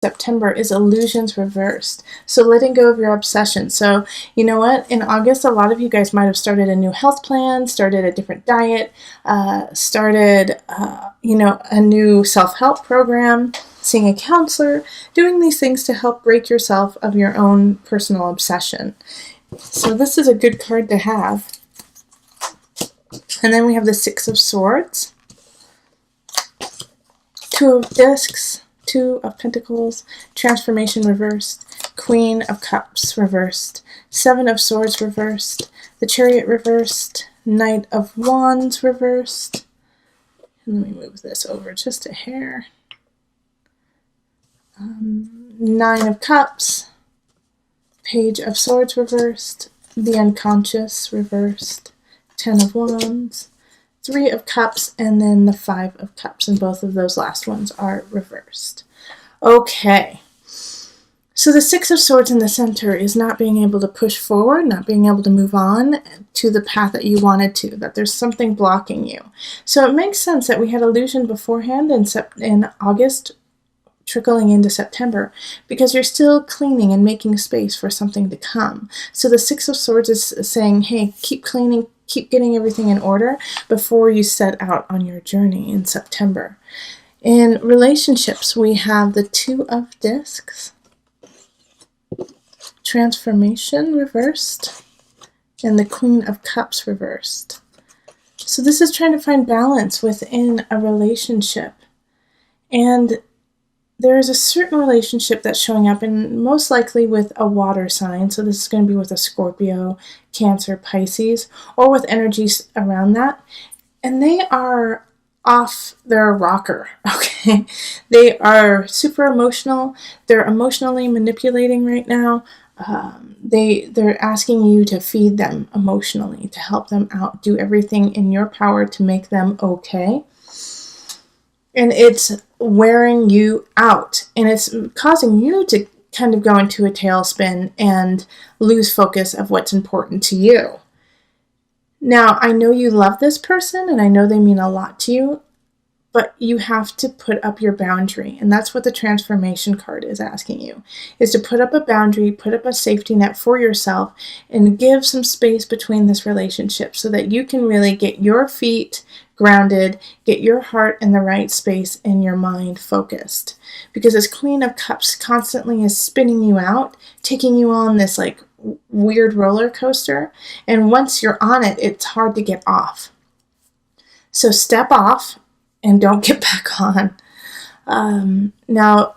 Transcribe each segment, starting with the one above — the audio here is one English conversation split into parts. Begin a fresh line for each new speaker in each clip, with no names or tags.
September is illusions reversed. So letting go of your obsession. So you know what? In August, a lot of you guys might have started a new health plan, started a different diet, started, a new self-help program, seeing a counselor, doing these things to help break yourself of your own personal obsession. So this is a good card to have. And then we have the Six of Swords, Two of Discs, Two of Pentacles, Transformation reversed, Queen of Cups reversed, Seven of Swords reversed, the Chariot reversed, Knight of Wands reversed. And let me move this over just a hair. Nine of Cups, Page of Swords reversed, the Unconscious reversed, Ten of Wands, Three of Cups, and then the Five of Cups, and both of those last ones are reversed. Okay, so the Six of Swords in the center is not being able to push forward, not being able to move on to the path that you wanted to, that there's something blocking you. So it makes sense that we had illusion beforehand in August, trickling into September, because you're still cleaning and making space for something to come. So the Six of Swords is saying, hey, keep cleaning, keep getting everything in order before you set out on your journey in September. In relationships, we have the Two of Discs, Transformation reversed, and the Queen of Cups reversed. So this is trying to find balance within a relationship. And there is a certain relationship that's showing up, and most likely with a water sign. So this is going to be with a Scorpio, Cancer, Pisces, or with energies around that. And they are off their rocker, okay? They are super emotional. They're emotionally manipulating right now. They're asking you to feed them emotionally, to help them out, do everything in your power to make them okay. And it's wearing you out, and it's causing you to kind of go into a tailspin and lose focus of what's important to you. Now, I know you love this person, and I know they mean a lot to you, but you have to put up your boundary, and that's what the Transformation card is asking you, is to put up a boundary, put up a safety net for yourself, and give some space between this relationship so that you can really get your feet grounded, get your heart in the right space and your mind focused. Because this Queen of Cups constantly is spinning you out, taking you on this like weird roller coaster, and once you're on it, it's hard to get off. So step off and don't get back on. Now,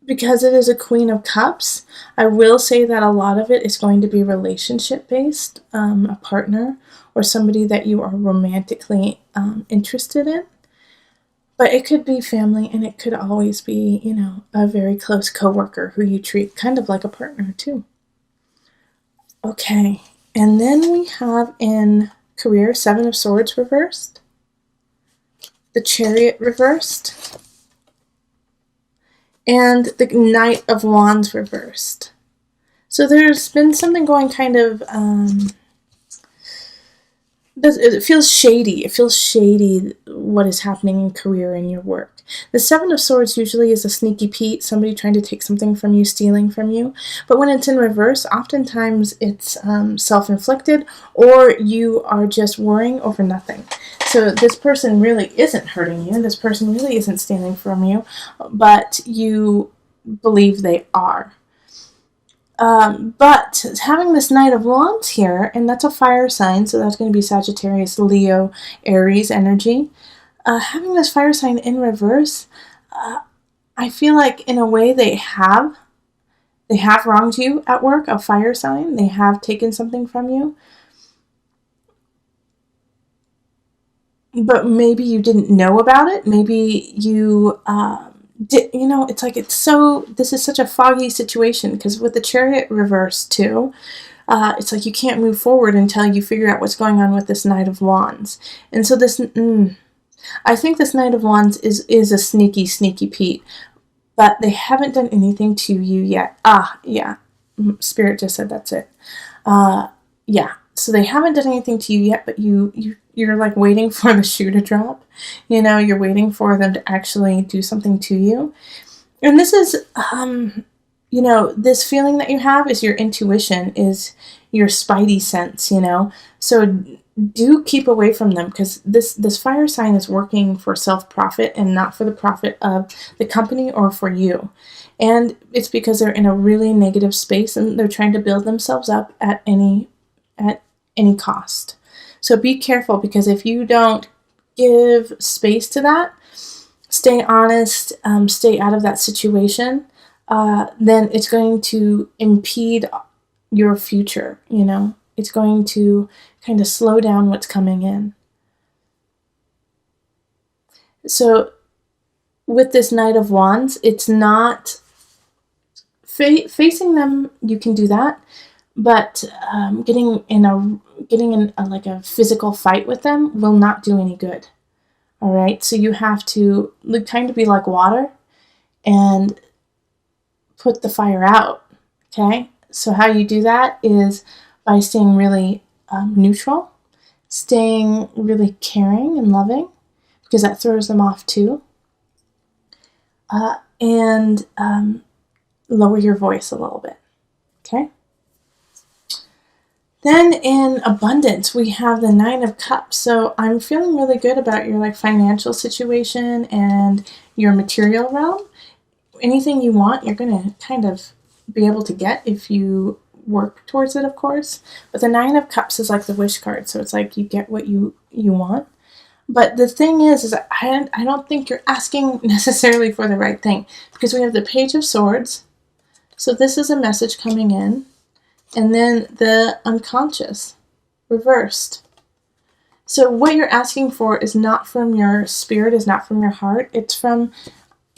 because it is a Queen of Cups, I will say that a lot of it is going to be relationship based, a partner or somebody that you are romantically interested in. But it could be family, and it could always be, a very close coworker who you treat kind of like a partner too. Okay, and then we have in career Seven of Swords reversed, the Chariot reversed, and the Knight of Wands reversed. So there's been something going kind of, it feels shady. It feels shady what is happening in career and your work. The Seven of Swords usually is a sneaky Pete, somebody trying to take something from you, stealing from you. But when it's in reverse, oftentimes it's self-inflicted, or you are just worrying over nothing. So this person really isn't hurting you. This person really isn't stealing from you, but you believe they are. But having this Knight of Wands here, and that's a fire sign, so that's going to be Sagittarius, Leo, Aries energy. Having this fire sign in reverse, I feel like in a way they have wronged you at work, a fire sign. They have taken something from you. But maybe you didn't know about it. Maybe you this is such a foggy situation, because with the Chariot reverse too, it's like you can't move forward until you figure out what's going on with this Knight of Wands. And so I think this Knight of Wands is a sneaky Pete, but they haven't done anything to you yet. Yeah, Spirit just said that's it. Yeah, so they haven't done anything to you yet, but you're like waiting for the shoe to drop. You're waiting for them to actually do something to you. And this is, this feeling that you have is your intuition, is your spidey sense, So do keep away from them, because this fire sign is working for self-profit and not for the profit of the company or for you. And it's because they're in a really negative space and they're trying to build themselves up at any cost. So be careful, because if you don't give space to that, stay honest, stay out of that situation, then it's going to impede your future, It's going to kind of slow down what's coming in. So with this Knight of Wands, it's not facing them, you can do that, but getting in a physical fight with them will not do any good. All right, so you have to kind of be like water and put the fire out. Okay, so how you do that is by staying really neutral, staying really caring and loving, because that throws them off too, and lower your voice a little bit. Okay. Then in abundance, we have the Nine of Cups. So I'm feeling really good about your financial situation and your material realm. Anything you want, you're going to kind of be able to get if you work towards it, of course. But the Nine of Cups is like the wish card. So it's like you get what you want. But the thing is I don't think you're asking necessarily for the right thing, because we have the Page of Swords. So this is a message coming in. And then the unconscious, reversed. So what you're asking for is not from your spirit, is not from your heart. It's from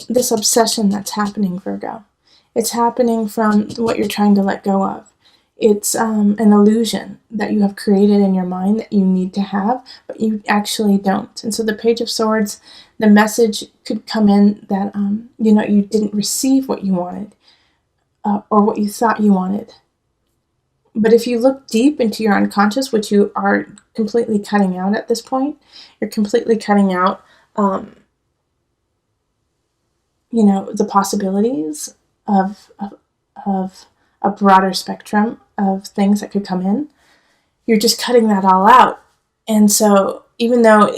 this obsession that's happening, Virgo. It's happening from what you're trying to let go of. It's an illusion that you have created in your mind that you need to have, but you actually don't. And so the Page of Swords, the message could come in that, you didn't receive what you wanted, or what you thought you wanted. But if you look deep into your unconscious, which you are completely cutting out at this point, you're completely cutting out, the possibilities of a broader spectrum of things that could come in. You're just cutting that all out. And so even though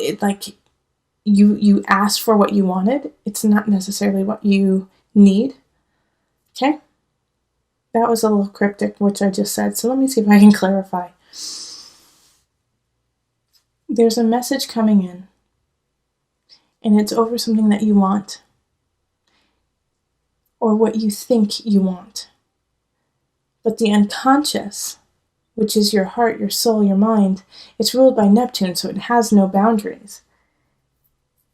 you asked for what you wanted, it's not necessarily what you need. Okay? That was a little cryptic, which I just said. So let me see if I can clarify. There's a message coming in, and it's over something that you want, or what you think you want. But the unconscious, which is your heart, your soul, your mind, it's ruled by Neptune, so it has no boundaries.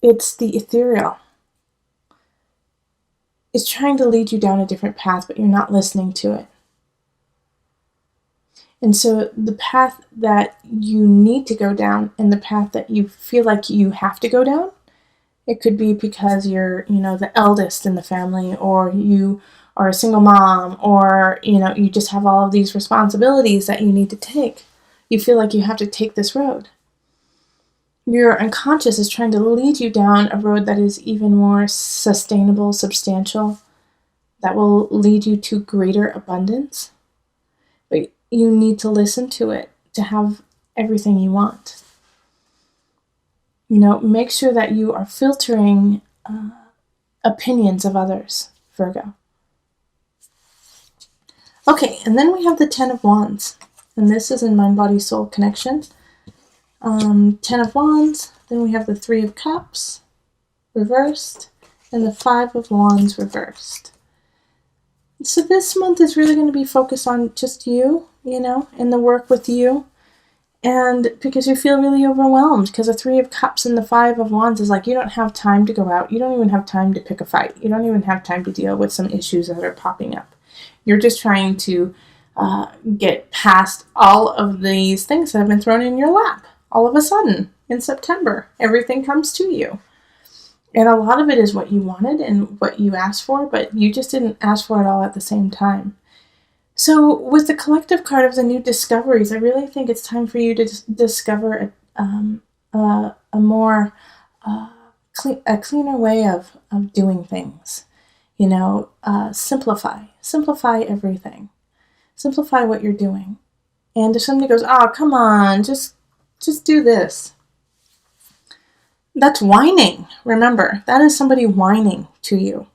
It's the ethereal. It's trying to lead you down a different path, but you're not listening to it. And so the path that you need to go down, and the path that you feel like you have to go down, it could be because you're, the eldest in the family, or you are a single mom, or, you just have all of these responsibilities that you need to take. You feel like you have to take this road. Your unconscious is trying to lead you down a road that is even more sustainable, substantial, that will lead you to greater abundance. But you need to listen to it to have everything you want. Make sure that you are filtering opinions of others, Virgo. Okay, and then we have the Ten of Wands. And this is in Mind, Body, Soul connection. 10 of Wands, then we have the 3 of Cups reversed, and the 5 of Wands reversed. So this month is really going to be focused on just you, and the work with you, and because you feel really overwhelmed, because the 3 of Cups and the 5 of Wands is like you don't have time to go out, you don't even have time to pick a fight, you don't even have time to deal with some issues that are popping up. You're just trying to get past all of these things that have been thrown in your lap. All of a sudden, in September, everything comes to you. And a lot of it is what you wanted and what you asked for, but you just didn't ask for it all at the same time. So with the collective card of the new discoveries, I really think it's time for you to discover a more cleaner way of doing things. Simplify everything. Simplify what you're doing. And if somebody goes, oh, come on, just do this. That's whining. Remember, that is somebody whining to you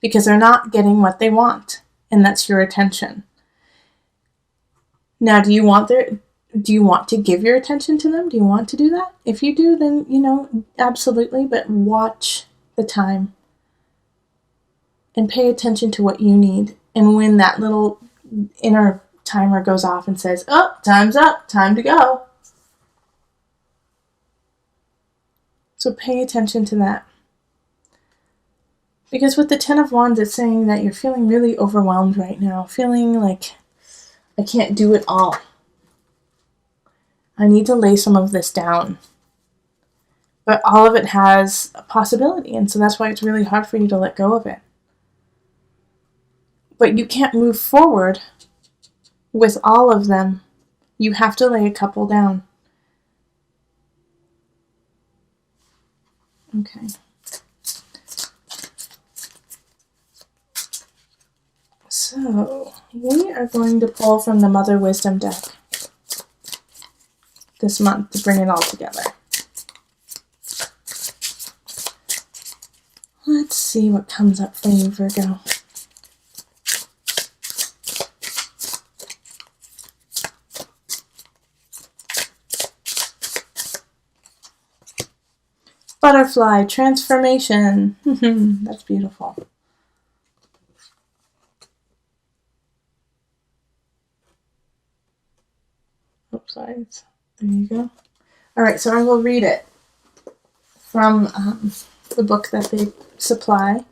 because they're not getting what they want, and that's your attention. Now, do you want to give your attention to them? Do you want to do that? If you do, then, absolutely, but watch the time and pay attention to what you need. And when that little inner timer goes off and says, oh, time's up, time to go. So pay attention to that. Because with the Ten of Wands, it's saying that you're feeling really overwhelmed right now, feeling like I can't do it all. I need to lay some of this down. But all of it has a possibility, and so that's why it's really hard for you to let go of it. But you can't move forward with all of them. You have to lay a couple down. Okay. So, we are going to pull from the Mother Wisdom deck this month to bring it all together. Let's see what comes up for you, Virgo. Butterfly, transformation. That's beautiful. Oops, sorry. There you go. All right, so I will read it from the book that they supply.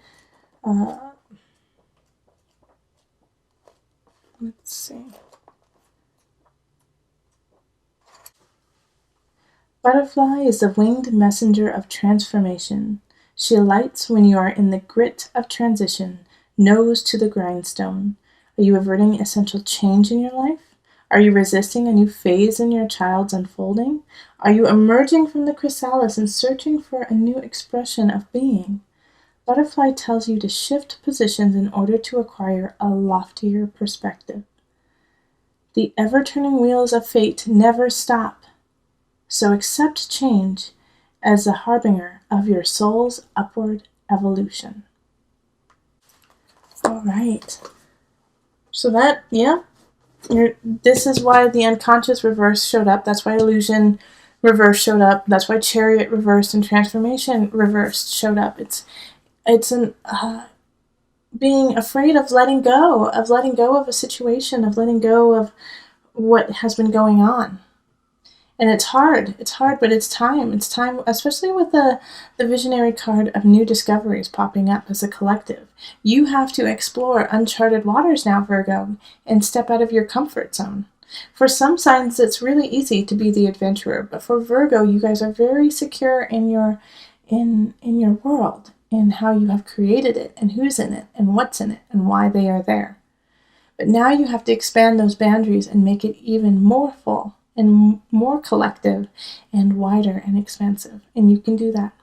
Let's see. Butterfly is the winged messenger of transformation. She alights when you are in the grit of transition, nose to the grindstone. Are you averting essential change in your life? Are you resisting a new phase in your child's unfolding? Are you emerging from the chrysalis and searching for a new expression of being? Butterfly tells you to shift positions in order to acquire a loftier perspective. The ever-turning wheels of fate never stop. So accept change as the harbinger of your soul's upward evolution. All right. So this is why the unconscious reverse showed up. That's why illusion reverse showed up. That's why chariot reversed and transformation reversed showed up. It's being afraid of letting go of a situation, of letting go of what has been going on. And it's hard, but it's time, especially with the visionary card of new discoveries popping up as a collective. You have to explore uncharted waters now, Virgo, and step out of your comfort zone. For some signs, it's really easy to be the adventurer, but for Virgo, you guys are very secure in your world, in how you have created it, and who's in it, and what's in it, and why they are there. But now you have to expand those boundaries and make it even more full, and more collective, and wider and expansive. And you can do that.